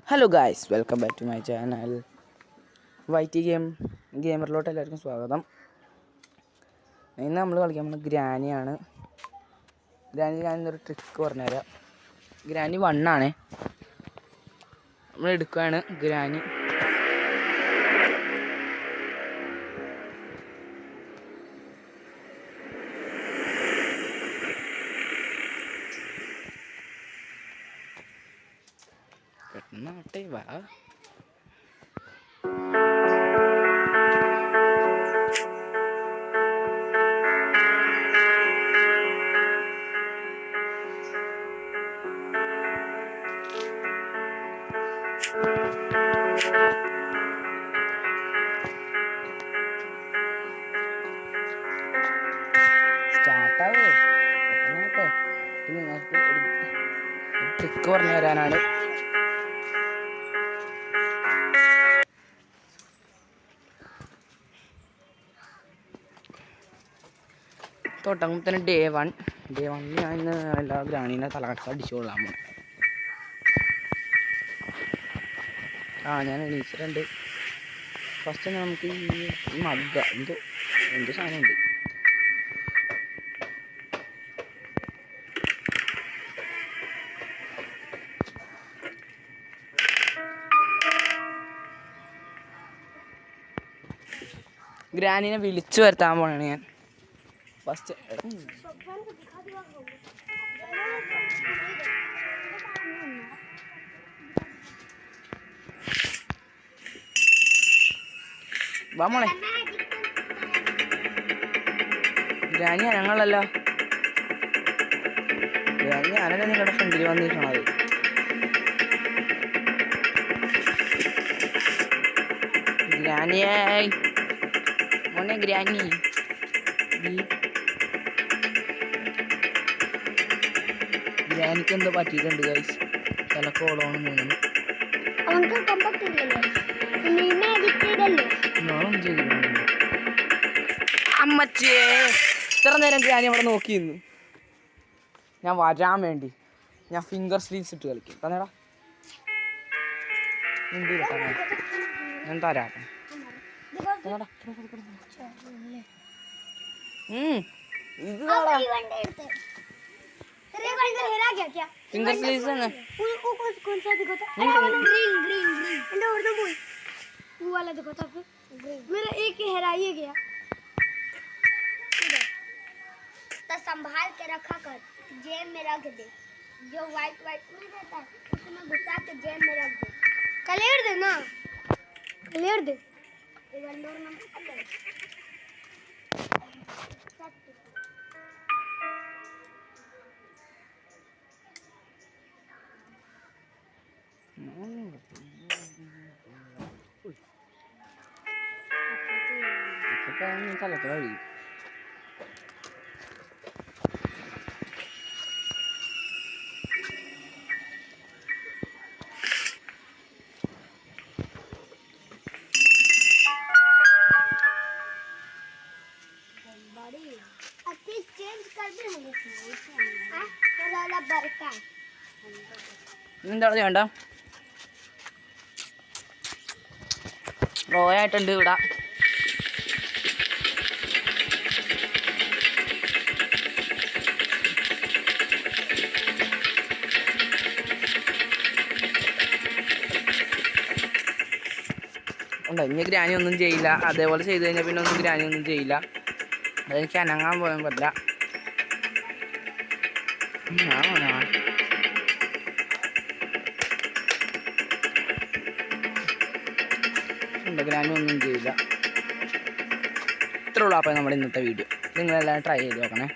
Hello guys, welcome back to my channel വൈറ്റി ഗെയിമറിലോട്ട് എല്ലാവർക്കും സ്വാഗതം. ഇന്ന് നമ്മൾ കളിക്കാൻ പോകുന്നത് ഗ്രാനിയാണ്. ഞാനിന്നൊരു ട്രിക്ക് പറഞ്ഞുതരാം. ഗ്രാനി 1 ആണ്. നമ്മൾ എടുക്കുകയാണ് ഗ്രാനി. പെട്ടെന്നാട്ടെ വാ. സ്റ്റാർട്ടാവേ, പെട്ടെന്നാട്ടെ. നിങ്ങൾക്ക് ഒരു ട്രിക്ക് പറഞ്ഞു തരാനാണ്. തുടങ്ങുമ്പോൾ തന്നെ ഡേ വൺ ഞാൻ ഇന്ന് എല്ലാ ഗ്രാണീനെ തലകടക്കം അടിച്ചുകൊള്ളാൻ പോകും. ഞാൻ എണീച്ചിട്ടുണ്ട്. ഫസ്റ്റ് തന്നെ നമുക്ക് ഈ മഗ്ഗ എന്ത് സാധനമുണ്ട്. ഗ്രാനീനെ വിളിച്ചു വരുത്താൻ പോണാണ് ഞാൻ. ഫസ്റ്റ് വാ മോളെ. ഗ്രാനി അനങ്ങളല്ലോ. ഗ്രാനി അനല്ല നിങ്ങളുടെ ഫ്രണ്ടിൽ വന്നിരിക്കണത്. ഗ്രാനിയേ മോനെ, ഗ്രാനി ഗ്രാനിക്ക് എന്തോ പറ്റിയിട്ടുണ്ട് ഗൈസ്. തലക്കോളോണം തോന്നുന്നു. അമ്മച്ചേ, ഇത്ര നേരം ഗ്രാനി അവിടെ നോക്കി നിന്നു. ഞാൻ വരാൻ വേണ്ടി ഞാൻ ഫിംഗർ സ്ലീവ്സ് ഇട്ട് കളിക്കും. തന്നേടാ, ഞാൻ തരാം. फिंगर स्लीव्स है ना? कौन सा दिखा था? ग्रीन वो वाला दिखा था। फिर मेरा एक हेराइए गया। तो संभाल के रखा कर, जेब में रख दे। जो वाइट नहीं रहता है उसमें घुसा के जेब में रख दे। क्लियर दे ना, क्लियर दे। इवंडोर में salah kali. എന്താണ് വേണ്ട? റോയായിട്ടുണ്ട് ഇവിടെ. ഇനി ഗ്രാനി ഒന്നും ചെയ്യില്ല. അതേപോലെ ചെയ്ത് കഴിഞ്ഞാൽ പിന്നെ ഒന്നും ഗ്രാനി ഒന്നും ചെയ്യില്ല. അതെനിക്ക് അനങ്ങാൻ പോകാൻ പറ്റില്ല. ഗ്രാനി ഒന്നും ചെയ്യില്ല. ഇത്രേ ഉള്ളൂ അപ്പോൾ നമ്മുടെ ഇന്നത്തെ വീഡിയോ. നിങ്ങളെല്ലാം ട്രൈ ചെയ്ത് നോക്കണേ.